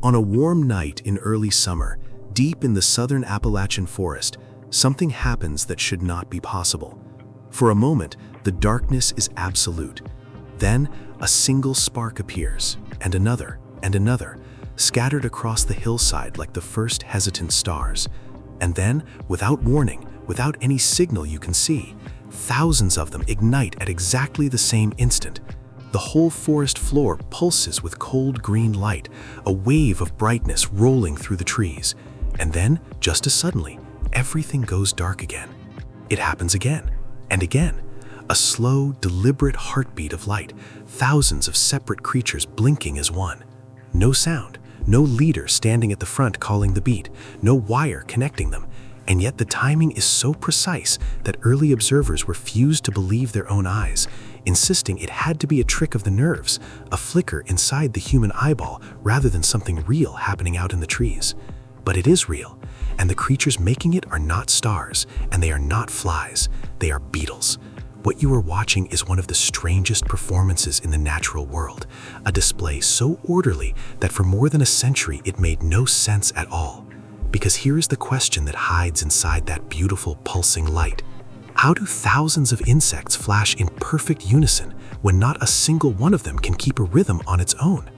On a warm night in early summer, deep in the southern Appalachian forest, something happens that should not be possible. For a moment, the darkness is absolute. Then, a single spark appears, and another, scattered across the hillside like the first hesitant stars. And then, without warning, without any signal you can see, thousands of them ignite at exactly the same instant. The whole forest floor pulses with cold green light, a wave of brightness rolling through the trees. And then, just as suddenly, everything goes dark again. It happens again and again. A slow, deliberate heartbeat of light, thousands of separate creatures blinking as one. No sound, no leader standing at the front calling the beat, no wire connecting them. And yet the timing is so precise that early observers refused to believe their own eyes, insisting it had to be a trick of the nerves, a flicker inside the human eyeball rather than something real happening out in the trees. But it is real, and the creatures making it are not stars, and they are not flies, they are beetles. What you are watching is one of the strangest performances in the natural world, a display so orderly that for more than a century it made no sense at all. Because here is the question that hides inside that beautiful pulsing light. How do thousands of insects flash in perfect unison when not a single one of them can keep a rhythm on its own?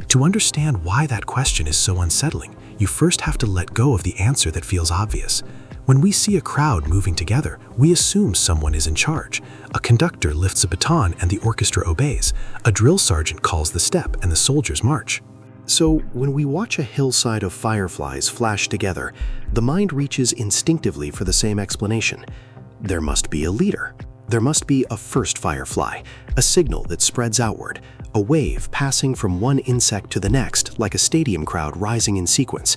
To understand why that question is so unsettling, you first have to let go of the answer that feels obvious. When we see a crowd moving together, we assume someone is in charge. A conductor lifts a baton and the orchestra obeys. A drill sergeant calls the step and the soldiers march. So, when we watch a hillside of fireflies flash together, the mind reaches instinctively for the same explanation. There must be a leader. There must be a first firefly, a signal that spreads outward, a wave passing from one insect to the next like a stadium crowd rising in sequence.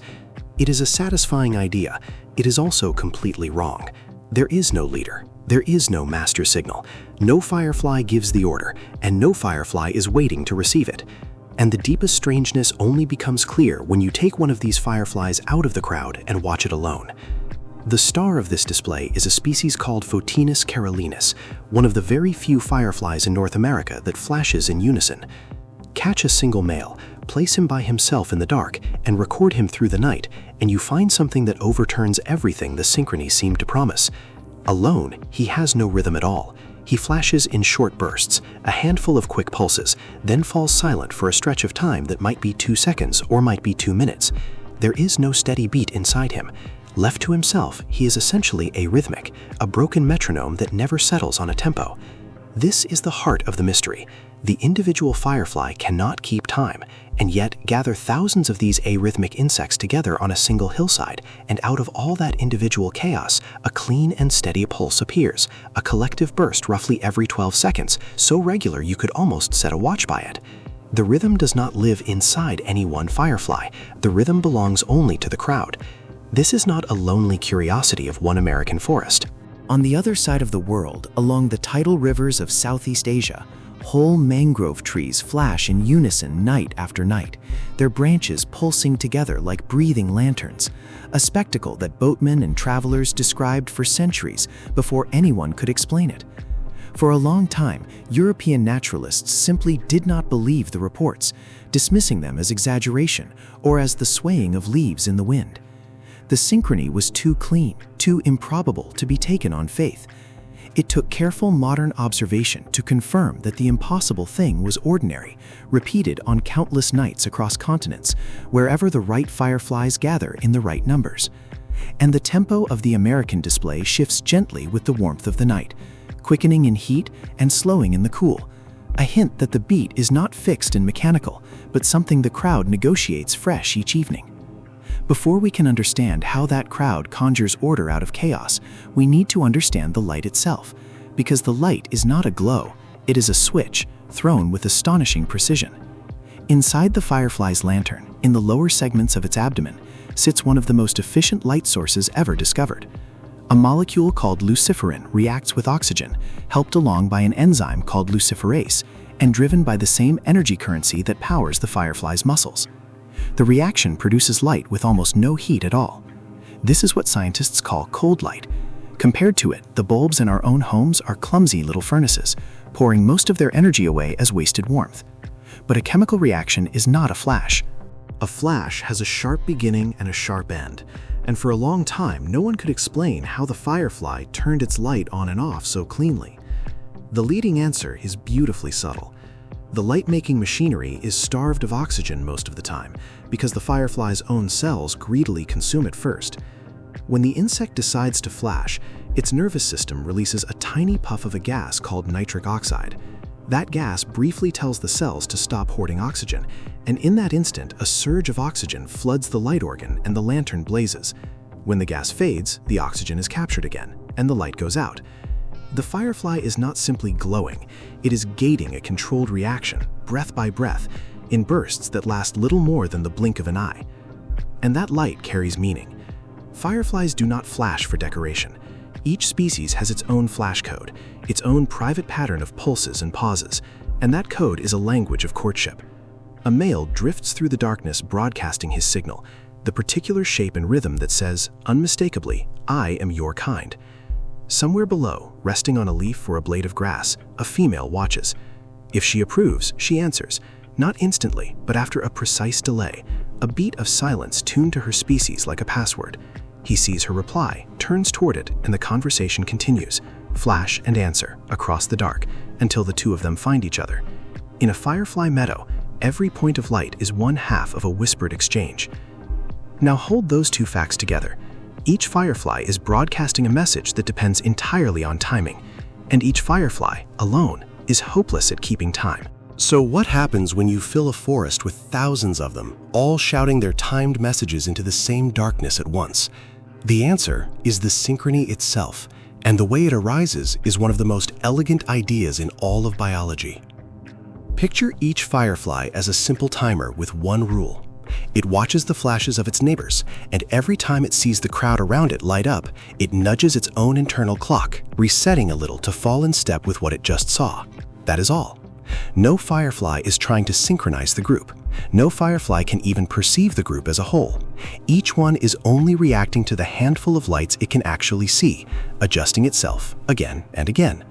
It is a satisfying idea. It is also completely wrong. There is no leader. There is no master signal. No firefly gives the order, and no firefly is waiting to receive it. And the deepest strangeness only becomes clear when you take one of these fireflies out of the crowd and watch it alone. The star of this display is a species called Photinus carolinus, one of the very few fireflies in North America that flashes in unison. Catch a single male, place him by himself in the dark, and record him through the night, and you find something that overturns everything the synchrony seemed to promise. Alone, he has no rhythm at all. He flashes in short bursts, a handful of quick pulses, then falls silent for a stretch of time that might be 2 seconds or might be 2 minutes. There is no steady beat inside him. Left to himself, he is essentially arrhythmic, a broken metronome that never settles on a tempo. This is the heart of the mystery. The individual firefly cannot keep time, and yet gather thousands of these arrhythmic insects together on a single hillside, and out of all that individual chaos, a clean and steady pulse appears, a collective burst roughly every 12 seconds, so regular you could almost set a watch by it. The rhythm does not live inside any one firefly. The rhythm belongs only to the crowd. This is not a lonely curiosity of one American forest. On the other side of the world, along the tidal rivers of Southeast Asia, whole mangrove trees flash in unison night after night, their branches pulsing together like breathing lanterns, a spectacle that boatmen and travelers described for centuries before anyone could explain it. For a long time, European naturalists simply did not believe the reports, dismissing them as exaggeration or as the swaying of leaves in the wind. The synchrony was too clean, too improbable to be taken on faith. It took careful modern observation to confirm that the impossible thing was ordinary, repeated on countless nights across continents, wherever the right fireflies gather in the right numbers. And the tempo of the American display shifts gently with the warmth of the night, quickening in heat and slowing in the cool, a hint that the beat is not fixed and mechanical, but something the crowd negotiates fresh each evening. Before we can understand how that crowd conjures order out of chaos, we need to understand the light itself, because the light is not a glow, it is a switch, thrown with astonishing precision. Inside the firefly's lantern, in the lower segments of its abdomen, sits one of the most efficient light sources ever discovered. A molecule called luciferin reacts with oxygen, helped along by an enzyme called luciferase, and driven by the same energy currency that powers the firefly's muscles. The reaction produces light with almost no heat at all. This is what scientists call cold light. Compared to it, the bulbs in our own homes are clumsy little furnaces, pouring most of their energy away as wasted warmth. But a chemical reaction is not a flash. A flash has a sharp beginning and a sharp end, and for a long time no one could explain how the firefly turned its light on and off so cleanly. The leading answer is beautifully subtle. The light-making machinery is starved of oxygen most of the time because the firefly's own cells greedily consume it first. When the insect decides to flash, its nervous system releases a tiny puff of a gas called nitric oxide. That gas briefly tells the cells to stop hoarding oxygen, and in that instant, a surge of oxygen floods the light organ and the lantern blazes. When the gas fades, the oxygen is captured again, and the light goes out. The firefly is not simply glowing, it is gating a controlled reaction, breath by breath, in bursts that last little more than the blink of an eye. And that light carries meaning. Fireflies do not flash for decoration. Each species has its own flash code, its own private pattern of pulses and pauses, and that code is a language of courtship. A male drifts through the darkness broadcasting his signal, the particular shape and rhythm that says, unmistakably, I am your kind. Somewhere below, resting on a leaf or a blade of grass, a female watches. If she approves, she answers, not instantly, but after a precise delay, a beat of silence tuned to her species like a password. He sees her reply, turns toward it, and the conversation continues, flash and answer, across the dark, until the two of them find each other. In a firefly meadow, every point of light is one half of a whispered exchange. Now hold those two facts together. Each firefly is broadcasting a message that depends entirely on timing, and each firefly, alone, is hopeless at keeping time. So what happens when you fill a forest with thousands of them, all shouting their timed messages into the same darkness at once? The answer is the synchrony itself, and the way it arises is one of the most elegant ideas in all of biology. Picture each firefly as a simple timer with one rule. It watches the flashes of its neighbors, and every time it sees the crowd around it light up, it nudges its own internal clock, resetting a little to fall in step with what it just saw. That is all. No firefly is trying to synchronize the group. No firefly can even perceive the group as a whole. Each one is only reacting to the handful of lights it can actually see, adjusting itself again and again.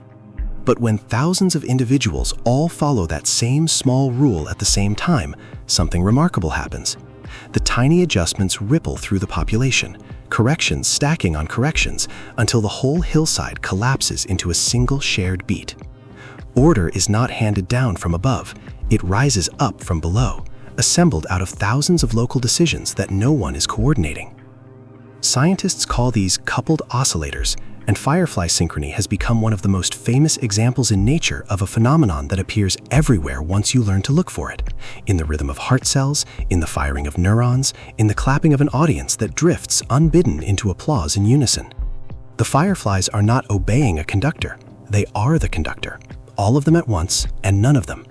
But when thousands of individuals all follow that same small rule at the same time, something remarkable happens. The tiny adjustments ripple through the population, corrections stacking on corrections, until the whole hillside collapses into a single shared beat. Order is not handed down from above, it rises up from below, assembled out of thousands of local decisions that no one is coordinating. Scientists call these coupled oscillators, and firefly synchrony has become one of the most famous examples in nature of a phenomenon that appears everywhere once you learn to look for it. In the rhythm of heart cells, in the firing of neurons, in the clapping of an audience that drifts unbidden into applause in unison. The fireflies are not obeying a conductor, they are the conductor. All of them at once, and none of them.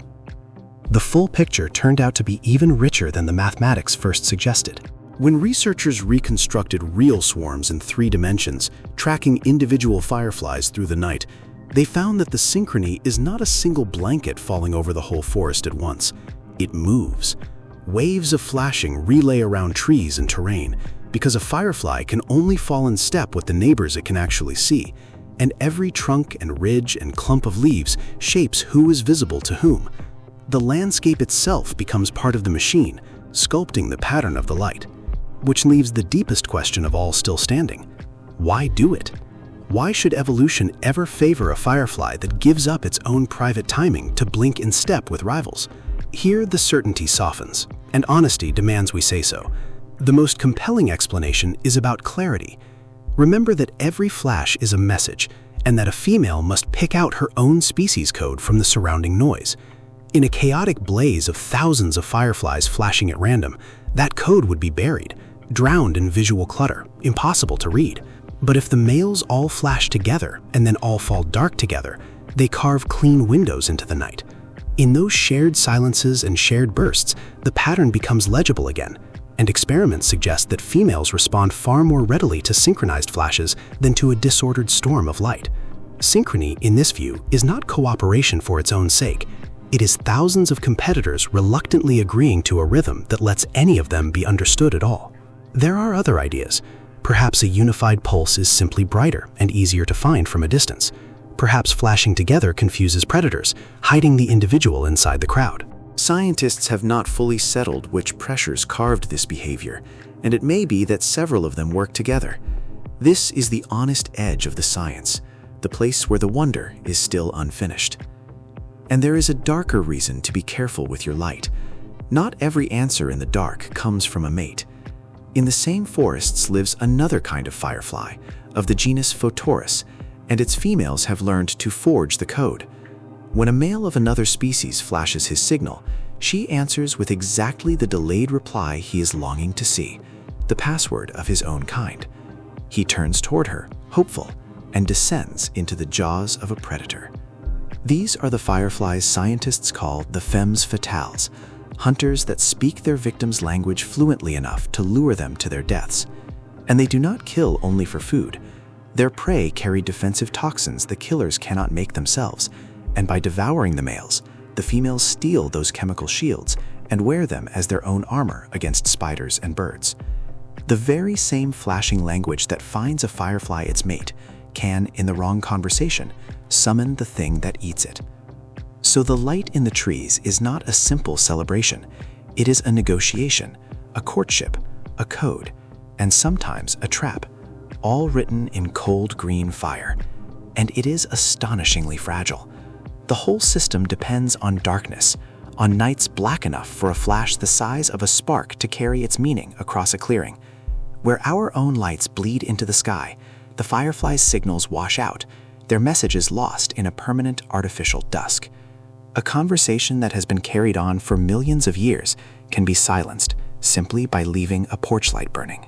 The full picture turned out to be even richer than the mathematics first suggested. When researchers reconstructed real swarms in 3 dimensions, tracking individual fireflies through the night, they found that the synchrony is not a single blanket falling over the whole forest at once. It moves. Waves of flashing relay around trees and terrain, because a firefly can only fall in step with the neighbors it can actually see, and every trunk and ridge and clump of leaves shapes who is visible to whom. The landscape itself becomes part of the machine, sculpting the pattern of the light. Which leaves the deepest question of all still standing. Why do it? Why should evolution ever favor a firefly that gives up its own private timing to blink in step with rivals? Here the certainty softens, and honesty demands we say so. The most compelling explanation is about clarity. Remember that every flash is a message, and that a female must pick out her own species code from the surrounding noise. In a chaotic blaze of thousands of fireflies flashing at random, that code would be buried, drowned in visual clutter, impossible to read. But if the males all flash together and then all fall dark together, they carve clean windows into the night. In those shared silences and shared bursts, the pattern becomes legible again, and experiments suggest that females respond far more readily to synchronized flashes than to a disordered storm of light. Synchrony, in this view, is not cooperation for its own sake. It is thousands of competitors reluctantly agreeing to a rhythm that lets any of them be understood at all. There are other ideas. Perhaps a unified pulse is simply brighter and easier to find from a distance. Perhaps flashing together confuses predators, hiding the individual inside the crowd. Scientists have not fully settled which pressures carved this behavior, and it may be that several of them work together. This is the honest edge of the science, the place where the wonder is still unfinished. And there is a darker reason to be careful with your light. Not every answer in the dark comes from a mate. In the same forests lives another kind of firefly, of the genus Photinus, and its females have learned to forge the code. When a male of another species flashes his signal, she answers with exactly the delayed reply he is longing to see, the password of his own kind. He turns toward her, hopeful, and descends into the jaws of a predator. These are the fireflies scientists call the femmes fatales, hunters that speak their victims' language fluently enough to lure them to their deaths. And they do not kill only for food. Their prey carry defensive toxins the killers cannot make themselves, and by devouring the males, the females steal those chemical shields and wear them as their own armor against spiders and birds. The very same flashing language that finds a firefly its mate can, in the wrong conversation, summon the thing that eats it. So the light in the trees is not a simple celebration. It is a negotiation, a courtship, a code, and sometimes a trap, all written in cold green fire. And it is astonishingly fragile. The whole system depends on darkness, on nights black enough for a flash the size of a spark to carry its meaning across a clearing. Where our own lights bleed into the sky, the fireflies' signals wash out, their messages lost in a permanent artificial dusk. A conversation that has been carried on for millions of years can be silenced simply by leaving a porch light burning.